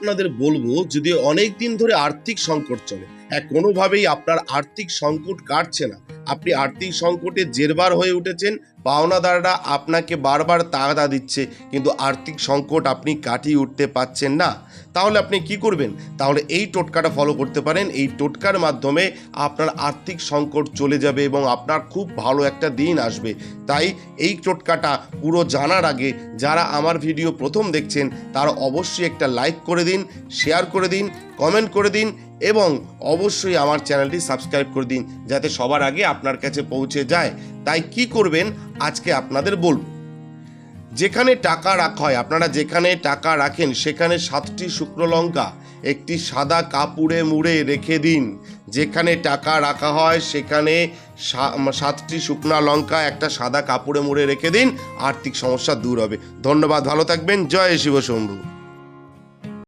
আপনাদের বলবো, যদি অনেক দিন ধরে আর্থিক সংকট চলে, কোনোভাবেই আপনার আর্থিক সংকট কাটছে না, আপনি আর্থিক সংকটে জেরবার হয়ে উঠেছেন, পাওনাদাররা আপনাকে বারবার তাগাদা দিচ্ছে, কিন্তু আর্থিক সংকট আপনি কাটিয়ে উঠতে পারছেন না, তাহলে আপনি কি করবেন? তাহলে এই টোটকাটা ফলো করতে পারেন। এই টোটকার মাধ্যমে আপনার আর্থিক সংকট চলে যাবে এবং আপনার খুব ভালো একটা দিন আসবে। তাই এই টোটকাটা পুরো জানার আগে যারা আমার ভিডিও প্রথম দেখছেন তারা অবশ্যই একটা লাইক করে দিন, শেয়ার করে দিন, কমেন্ট করে দিন এবং অবশ্যই আমার চ্যানেলটি সাবস্ক্রাইব করে দিন, যাতে সবার আগে আপনার কাছে পৌঁছে যায়। তাই কি করবেন আজকে আপনাদের বলব। যেখানে টাকা রাখা হয়, আপনারা যেখানে টাকা রাখেন সেখানে 7টি শুকনো লঙ্কা একটি সাদা কাপড়ে মুড়ে রেখে দিন। যেখানে টাকা রাখা হয় সেখানে 7টি শুকনা লঙ্কা একটা সাদা কাপড়ে মুড়ে রেখে দিন, আর্থিক সমস্যা দূর হবে। ধন্যবাদ, ভালো থাকবেন। জয় শিব শম্ভু।